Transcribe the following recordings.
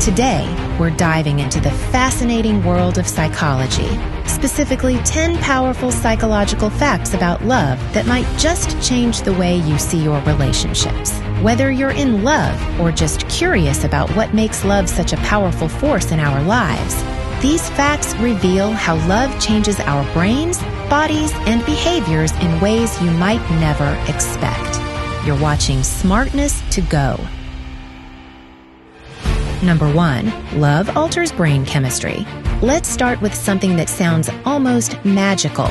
Today, we're diving into the fascinating world of psychology, specifically 10 powerful psychological facts about love that might just change the way you see your relationships. Whether you're in love or just curious about what makes love such a powerful force in our lives, these facts reveal how love changes our brains, bodies, and behaviors in ways you might never expect. You're watching Smartness to Go. Number 1, love alters brain chemistry. Let's start with something that sounds almost magical.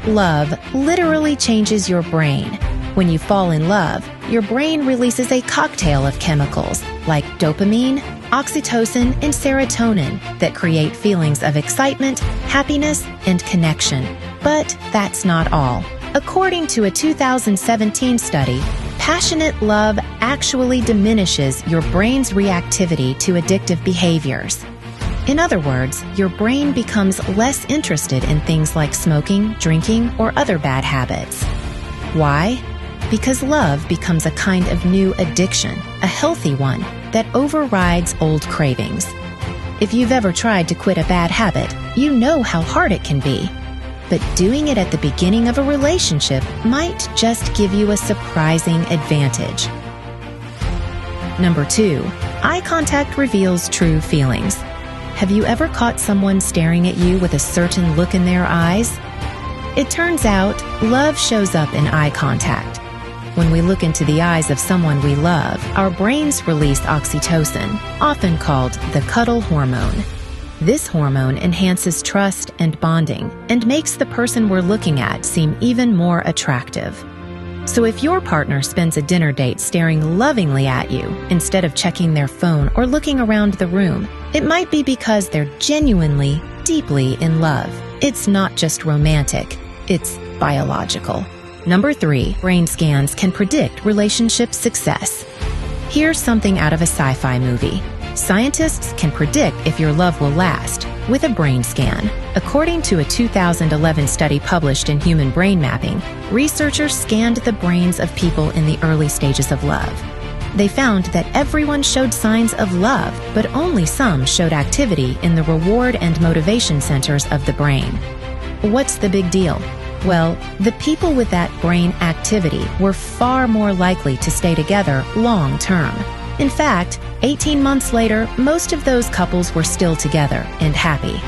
Love literally changes your brain. When you fall in love, your brain releases a cocktail of chemicals like dopamine, oxytocin, and serotonin that create feelings of excitement, happiness, and connection. But that's not all. According to a 2017 study, passionate love actually diminishes your brain's reactivity to addictive behaviors. In other words, your brain becomes less interested in things like smoking, drinking, or other bad habits. Why? Because love becomes a kind of new addiction, a healthy one, that overrides old cravings. If you've ever tried to quit a bad habit, you know how hard it can be. But doing it at the beginning of a relationship might just give you a surprising advantage. Number 2, eye contact reveals true feelings. Have you ever caught someone staring at you with a certain look in their eyes? It turns out, love shows up in eye contact. When we look into the eyes of someone we love, our brains release oxytocin, often called the cuddle hormone. This hormone enhances trust and bonding and makes the person we're looking at seem even more attractive. So if your partner spends a dinner date staring lovingly at you instead of checking their phone or looking around the room, it might be because they're genuinely, deeply in love. It's not just romantic, it's biological. Number 3, brain scans can predict relationship success. Here's something out of a sci-fi movie. Scientists can predict if your love will last with a brain scan. According to a 2011 study published in Human Brain Mapping, researchers scanned the brains of people in the early stages of love. They found that everyone showed signs of love, but only some showed activity in the reward and motivation centers of the brain. What's the big deal? Well, the people with that brain activity were far more likely to stay together long term. In fact, 18 months later, most of those couples were still together and happy.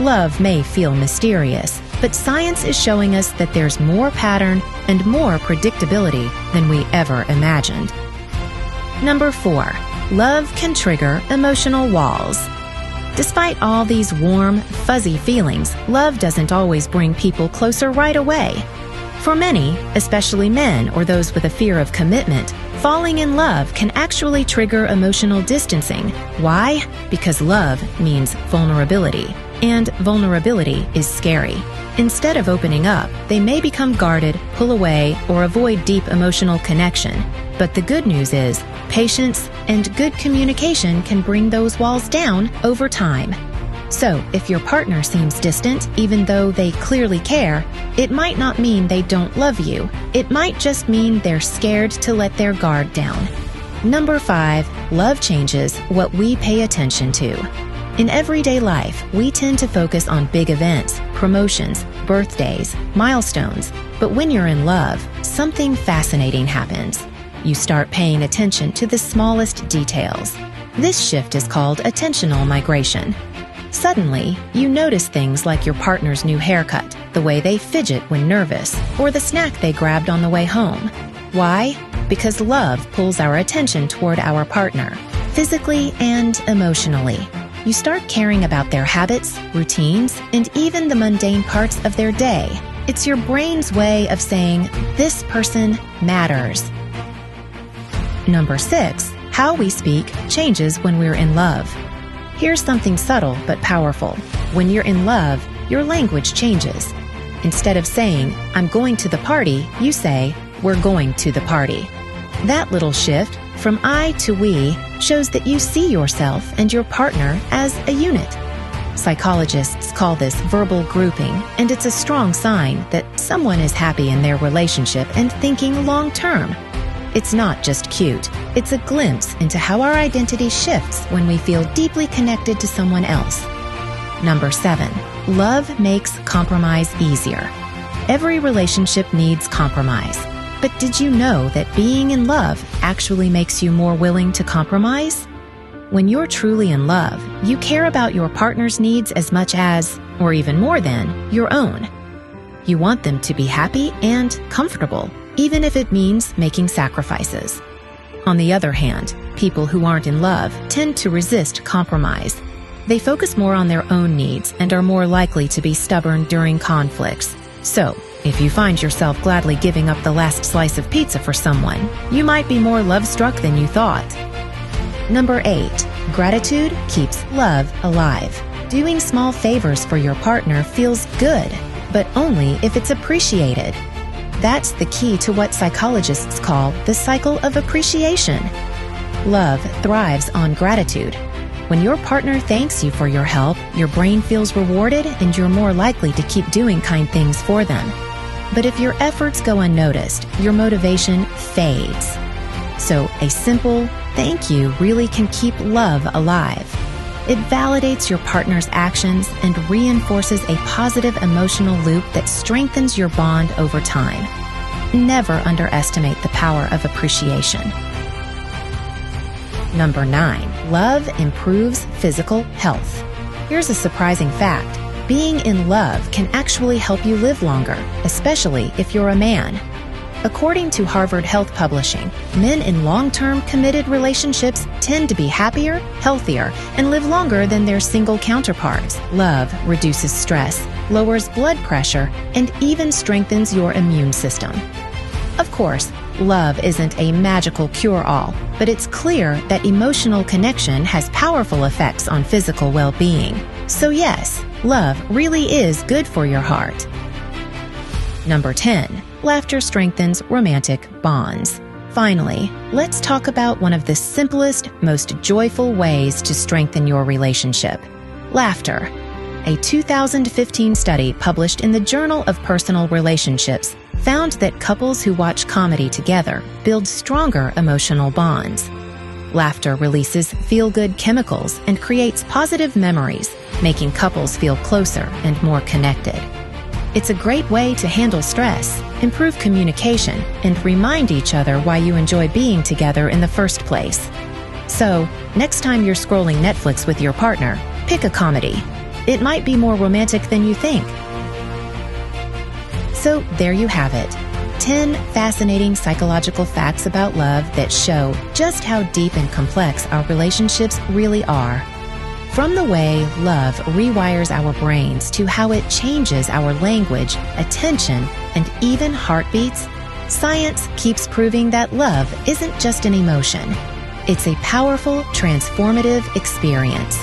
Love may feel mysterious, but science is showing us that there's more pattern and more predictability than we ever imagined. Number 4, love can trigger emotional walls. Despite all these warm, fuzzy feelings, love doesn't always bring people closer right away. For many, especially men or those with a fear of commitment, falling in love can actually trigger emotional distancing. Why? Because love means vulnerability, and vulnerability is scary. Instead of opening up, they may become guarded, pull away, or avoid deep emotional connection. But the good news is, patience and good communication can bring those walls down over time. So, if your partner seems distant, even though they clearly care, it might not mean they don't love you. It might just mean they're scared to let their guard down. Number 5, love changes what we pay attention to. In everyday life, we tend to focus on big events, promotions, birthdays, milestones. But when you're in love, something fascinating happens. You start paying attention to the smallest details. This shift is called attentional migration. Suddenly, you notice things like your partner's new haircut, the way they fidget when nervous, or the snack they grabbed on the way home. Why? Because love pulls our attention toward our partner, physically and emotionally. You start caring about their habits, routines, and even the mundane parts of their day. It's your brain's way of saying, this person matters. Number 6, how we speak changes when we're in love. Here's something subtle but powerful. When you're in love, your language changes. Instead of saying, I'm going to the party, you say, we're going to the party. That little shift, from I to we, shows that you see yourself and your partner as a unit. Psychologists call this verbal grouping, and it's a strong sign that someone is happy in their relationship and thinking long term. It's not just cute. It's a glimpse into how our identity shifts when we feel deeply connected to someone else. Number 7, love makes compromise easier. Every relationship needs compromise. But did you know that being in love actually makes you more willing to compromise? When you're truly in love, you care about your partner's needs as much as, or even more than, your own. You want them to be happy and comfortable, even if it means making sacrifices. On the other hand, people who aren't in love tend to resist compromise. They focus more on their own needs and are more likely to be stubborn during conflicts. So, if you find yourself gladly giving up the last slice of pizza for someone, you might be more love-struck than you thought. Number 8, gratitude keeps love alive. Doing small favors for your partner feels good, but only if it's appreciated. That's the key to what psychologists call the cycle of appreciation. Love thrives on gratitude. When your partner thanks you for your help, your brain feels rewarded and you're more likely to keep doing kind things for them. But if your efforts go unnoticed, your motivation fades. So a simple thank you really can keep love alive. It validates your partner's actions and reinforces a positive emotional loop that strengthens your bond over time. Never underestimate the power of appreciation. Number 9, love improves physical health. Here's a surprising fact. Being in love can actually help you live longer, especially if you're a man. According to Harvard Health Publishing, men in long-term committed relationships tend to be happier, healthier, and live longer than their single counterparts. Love reduces stress, lowers blood pressure, and even strengthens your immune system. Of course, love isn't a magical cure-all, but it's clear that emotional connection has powerful effects on physical well-being. So yes, love really is good for your heart. Number 10, laughter strengthens romantic bonds. Finally, let's talk about one of the simplest, most joyful ways to strengthen your relationship: laughter. A 2015 study published in the Journal of Personal Relationships found that couples who watch comedy together build stronger emotional bonds. Laughter releases feel-good chemicals and creates positive memories, making couples feel closer and more connected. It's a great way to handle stress, improve communication, and remind each other why you enjoy being together in the first place. So, next time you're scrolling Netflix with your partner, pick a comedy. It might be more romantic than you think. So there you have it. 10 fascinating psychological facts about love that show just how deep and complex our relationships really are. From the way love rewires our brains to how it changes our language, attention, and even heartbeats, science keeps proving that love isn't just an emotion. It's a powerful, transformative experience.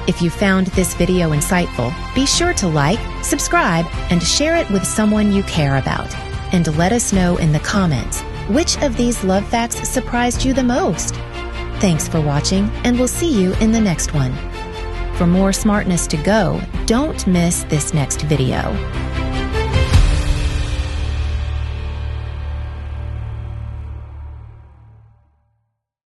If you found this video insightful, be sure to like, subscribe, and share it with someone you care about. And let us know in the comments, which of these love facts surprised you the most? Thanks for watching, and we'll see you in the next one. For more smartness to go, don't miss this next video.